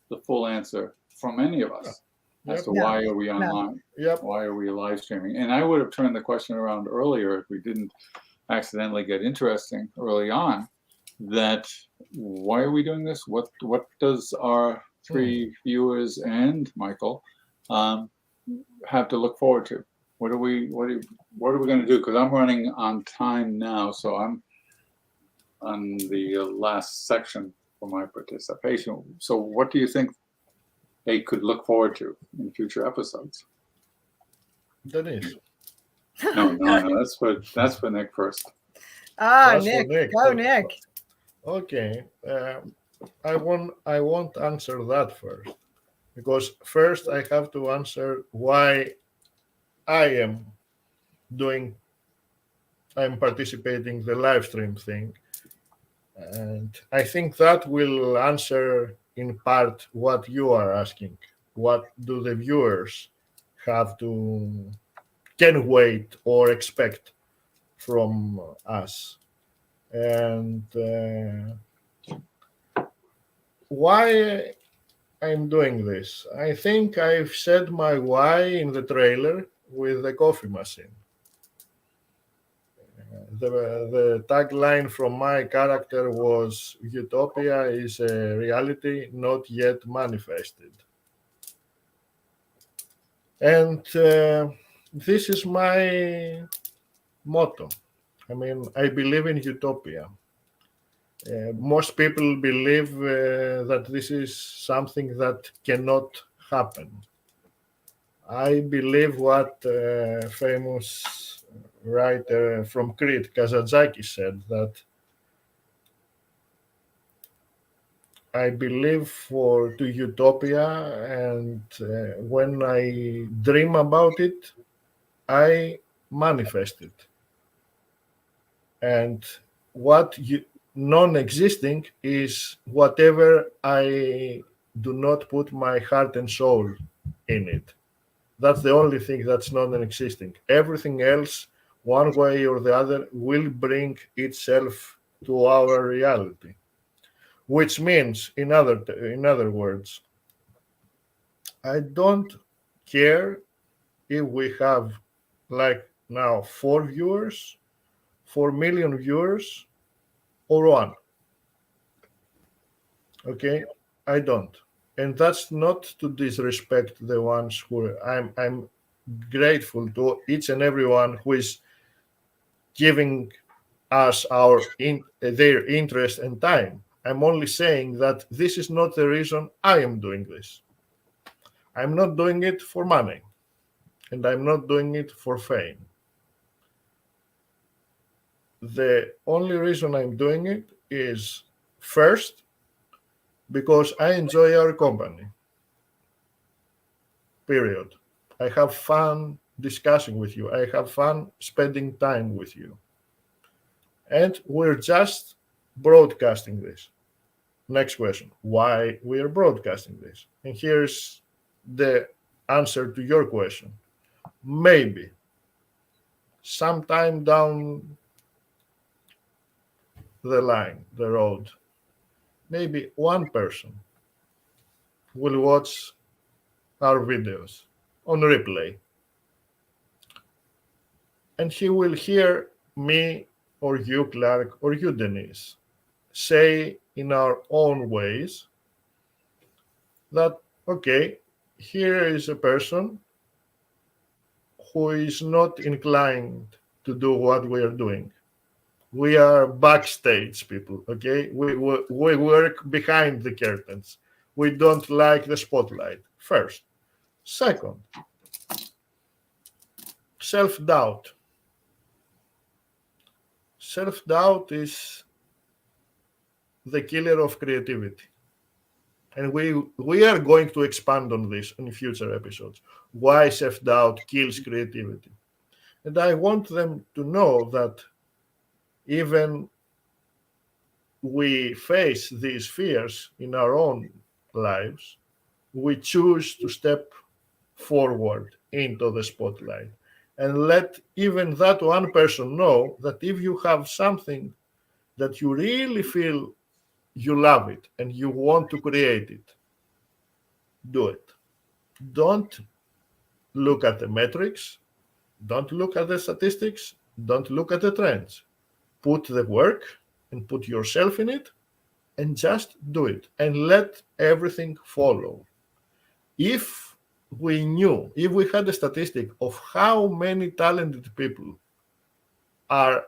the full answer from any of us as to why are we online? Why are we live streaming? And I would have turned the question around earlier if we didn't accidentally get interesting early on, that why are we doing this? What does our three viewers and Michael have to look forward to? What are we going to do? Because I'm running on time now, so I'm on the last section for my participation. So what do you think they could look forward to in future episodes? Denise. No. That's for Nick first. Nick. Go, Nick. Okay. I won't answer that first, because first I have to answer why I'm participating the live stream thing. And I think that will answer in part what you are asking. What do the viewers can wait or expect from us? And why I'm doing this? I think I've said my why in the trailer with the coffee machine. The tagline from my character was, "Utopia is a reality not yet manifested." And this is my motto. I mean, I believe in utopia. Most people believe that this is something that cannot happen. I believe what famous writer from Crete, Kazantzakis, said, that I believe to utopia, and when I dream about it, I manifest it. And what non-existing is whatever I do not put my heart and soul in it. That's the only thing that's non-existing. Everything else, one way or the other, will bring itself to our reality. Which means, in other words, I don't care if we have, like now, 4 million viewers, or 1. Okay, I don't. And that's not to disrespect the ones who I'm grateful to each and everyone who is giving us their interest and time. I'm only saying that this is not the reason I am doing this. I'm not doing it for money, and I'm not doing it for fame. The only reason I'm doing it is First, because I enjoy our company. Period. I have fun discussing with you. I have fun spending time with you. And we're just broadcasting this. Next question. Why we are broadcasting this? And here's the answer to your question. Maybe sometime down the line, the road, maybe one person will watch our videos on replay. And he will hear me or you, Clark, or you, Denise, say in our own ways that, okay, here is a person who is not inclined to do what we are doing. We are backstage people, okay? We work behind the curtains. We don't like the spotlight, first. Second, self-doubt. Self-doubt is the killer of creativity. And we are going to expand on this in future episodes. Why self-doubt kills creativity. And I want them to know that even we face these fears in our own lives, we choose to step forward into the spotlight and let even that one person know that if you have something that you really feel you love it and you want to create it, do it. Don't look at the metrics, don't look at the statistics, don't look at the trends. Put the work and put yourself in it and just do it and let everything follow. If we had a statistic of how many talented people are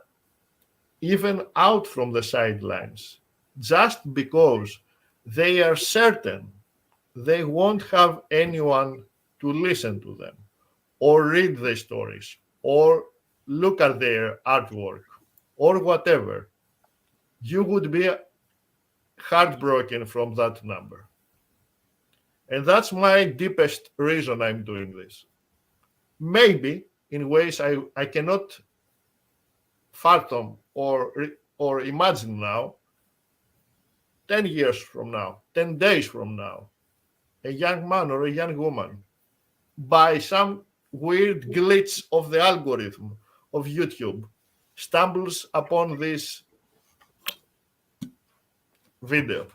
even out from the sidelines just because they are certain they won't have anyone to listen to them or read their stories or look at their artwork or whatever, you would be heartbroken from that number. And that's my deepest reason I'm doing this. Maybe in ways I cannot fathom or imagine now, 10 years from now, 10 days from now, a young man or a young woman, by some weird glitch of the algorithm of YouTube, stumbles upon this video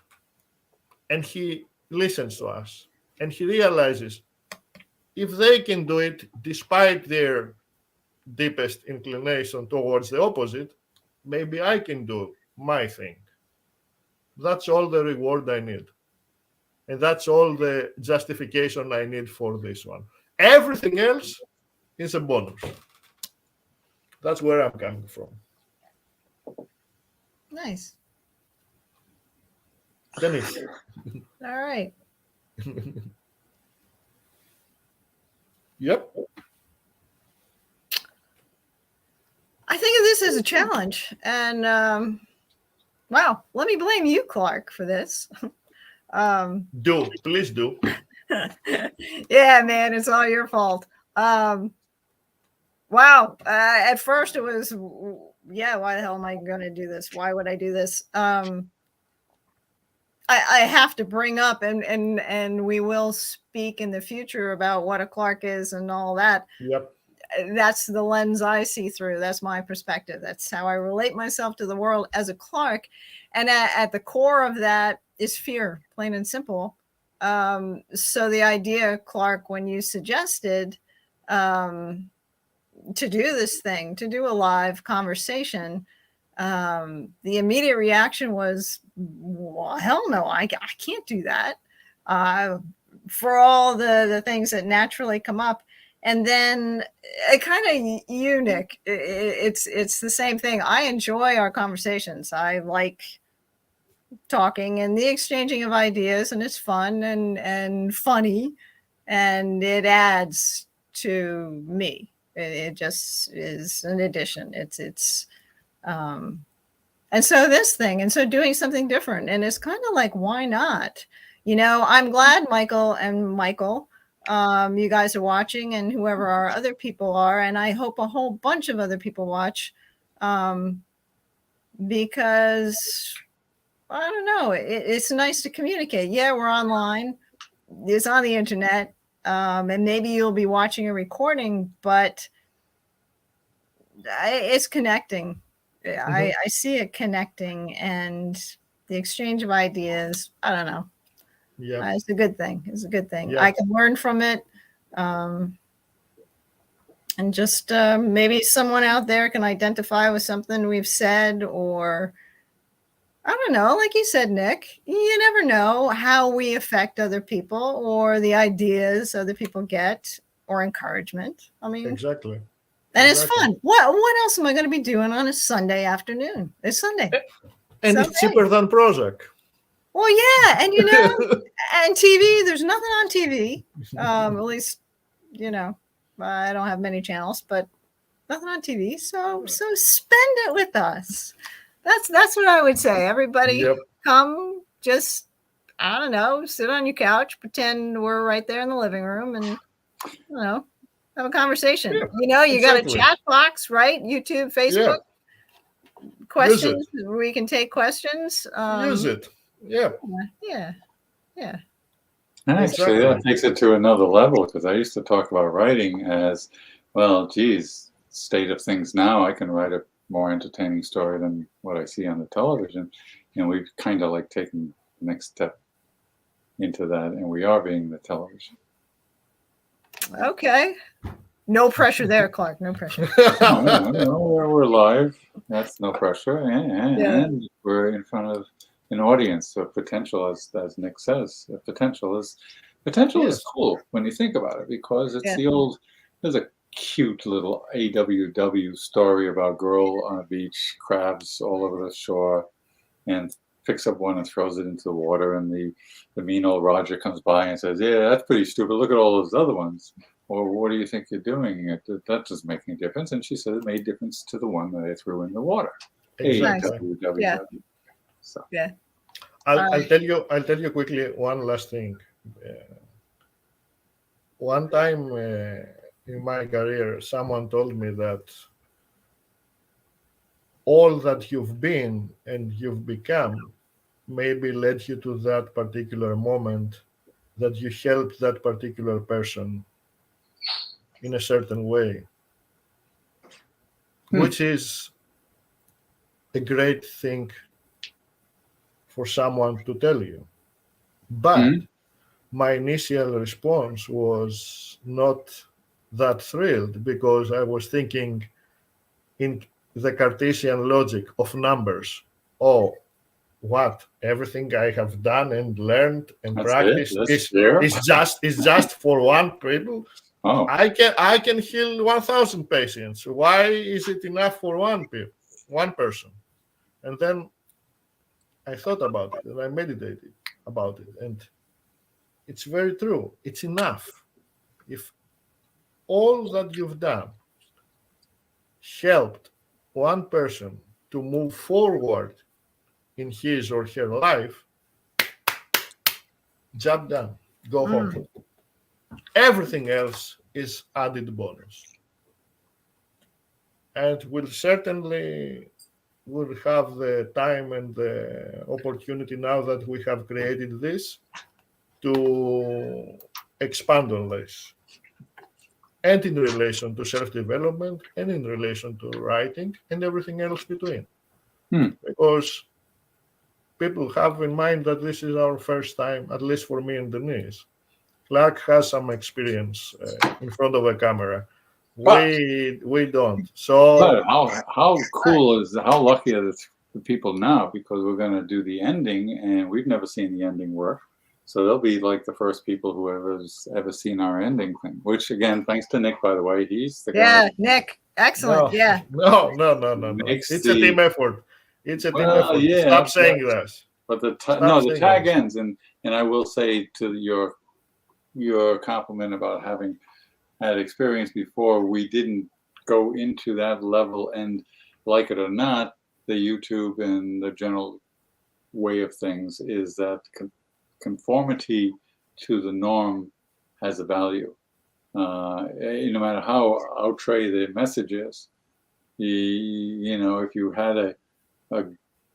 and he listens to us and he realizes if they can do it despite their deepest inclination towards the opposite, maybe I can do my thing. That's all the reward I need. And that's all the justification I need for this one. Everything else is a bonus. That's where I'm coming from. Nice. Denise. All right. Yep. I think of this as a challenge. And wow, let me blame you, Clark, for this. Please do. Yeah, man, it's all your fault. Wow. At first it was, yeah, why the hell am I going to do this? Why would I do this? I have to bring up, and we will speak in the future about what a Clark is and all that. Yep. That's the lens I see through. That's my perspective. That's how I relate myself to the world as a Clark. And at the core of that is fear, plain and simple. So the idea, Clark, when you suggested to do this thing, to do a live conversation, the immediate reaction was, well, hell no, I can't do that. For all the things that naturally come up. And then kind of you, Nick, it's the same thing. I enjoy our conversations. I like talking and the exchanging of ideas, and it's fun and funny, and it adds to me. It just is an addition. It's And so this thing, and so doing something different. And it's kind of like, why not? You know, I'm glad Michael, you guys are watching, and whoever our other people are. And I hope a whole bunch of other people watch, because I don't know, it's nice to communicate. Yeah, we're online. It's on the internet. And maybe you'll be watching a recording, but it's connecting. I see it connecting, and the exchange of ideas. I don't know. Yeah. It's a good thing. It's a good thing. Yeah. I can learn from it. And just maybe someone out there can identify with something we've said, or I don't know, like you said, Nick, you never know how we affect other people or the ideas other people get, or encouragement. I mean, Exactly. and Exactly. it's fun. What else am I going to be doing on a Sunday afternoon? It's Sunday. And it's Sunday. cheaper than Prozac. Well, yeah, and you know, and TV. There's nothing on TV. At least, you know, I don't have many channels, but nothing on TV. So spend it with us. That's what I would say. Everybody, Yep. come. Just, I don't know, sit on your couch, pretend we're right there in the living room, and you know, have a conversation. Yeah, you know, you got a exactly. chat box, right? YouTube, Facebook. Questions. We can take questions. Use it. Yeah. Yeah. And actually, Exactly. that takes it to another level, because I used to talk about writing as, well, geez, state of things now, I can write a more entertaining story than what I see on the television. And we've kind of like taken the next step into that, and we are being the television. Okay. No pressure there, Clark. No pressure. No, we're live. That's no pressure. And we're in front of an audience. So potential, as Nick says, potential is Yes. cool when you think about it, because it's Yeah. there's a cute little AWW story about a girl on a beach, crabs all over the shore, and picks up one and throws it into the water, and the mean old Roger comes by and says, yeah, that's pretty stupid. Look at all those other ones. Or what do you think you're doing? That doesn't make any difference. And she said it made difference to the one that they threw in the water. Exactly. AWW. Yeah. So. I'll tell you quickly one last thing. One time in my career, someone told me that all that you've been and you've become maybe led you to that particular moment, that you helped that particular person in a certain way, which is a great thing for someone to tell you. But my initial response was not that thrilled, because I was thinking in the Cartesian logic of numbers. Oh, what? Everything I have done and learned and That's practiced is just for one people. Oh. I can heal 1,000 patients. Why is it enough for one person? And then I thought about it and I meditated about it, and it's very true. It's enough. If all that you've done helped one person to move forward in his or her life, job done. Go home. Everything else is added bonus. And we'll certainly will have the time and the opportunity, now that we have created this, to expand on this. And in relation to self-development, and in relation to writing, and everything else between. Because people have in mind that this is our first time, at least for me and Denise. Clark has some experience in front of a camera. We don't. So but how lucky are the people now, because we're going to do the ending, and we've never seen the ending work. So they'll be like the first people who ever seen our ending thing, which again, thanks to Nick, by the way, he's the guy. Yeah, Nick. Excellent. No. It's a team effort. It's a team effort. Yeah, Stop saying that. But the tag ends, and I will say to your compliment about having had experience before, we didn't go into that level, and like it or not, the YouTube and the general way of things is that conformity to the norm has a value. No matter how outre the message is, you know, if you had a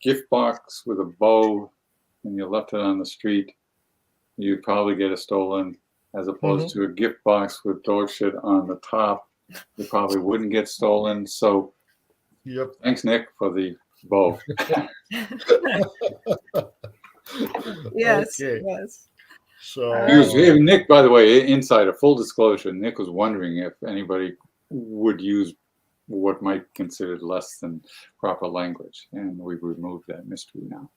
gift box with a bow and you left it on the street, you'd probably get it stolen, as opposed to a gift box with dog shit on the top. It probably wouldn't get stolen. So Yep. thanks, Nick, for the bow. Yes. Okay. Yes. So Nick, by the way, insider, full disclosure, Nick was wondering if anybody would use what might be considered less than proper language, and we've removed that mystery now.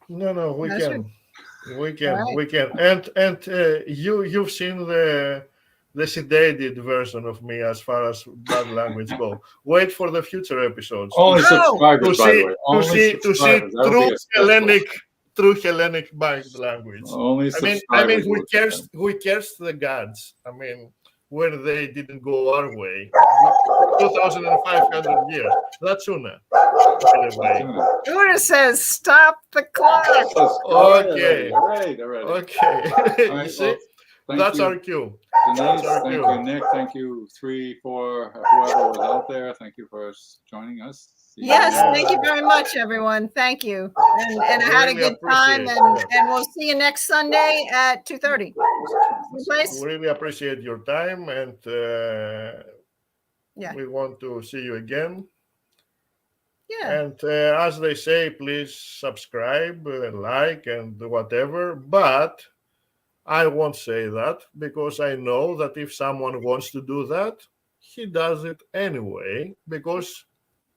no, we That's can. We All can, right. we can, and you've seen the sedated version of me as far as bad language go. Wait for the future episodes Only No! subscribers, to by the see way. Only to see subscribers. That'll be true a special. Hellenic bad language. Only I mean, subscribers. who cares the gods? I mean, where they didn't go our way, 2,500 years. That's sooner. Anyway. Buddha says, "Stop the clock." Okay. All right. Okay. All right, You see, well, that's you. our cue. Denise, our thank cue. you, Nick. Thank you, 3, 4, whoever was out there. Thank you for joining us. See you Yes, later. thank you very much, everyone. Thank you, and I had a Really good time, appreciate and, it. and we'll see you next Sunday at 2:30. Place? We really appreciate your time, and Yeah. we want to see you again. Yeah. And as they say, please subscribe, like, and whatever. But I won't say that, because I know that if someone wants to do that, he does it anyway, because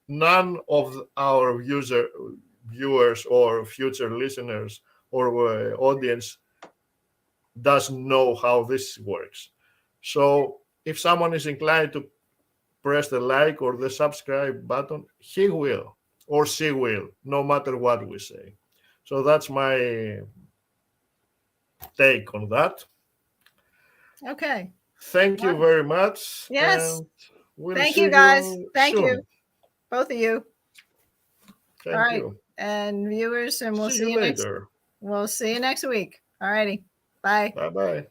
none of our viewers or future listeners or audience doesn't know how this works. So if someone is inclined to press the like or the subscribe button, he will or she will, no matter what we say. So that's my take on that. Okay. Thank you very much. Yes. And we'll Thank see you, guys. Thank soon. you, both of you. Thank All right. you. And viewers, and we'll see see you you next. later. We'll see you next week. All righty. Bye. Bye bye.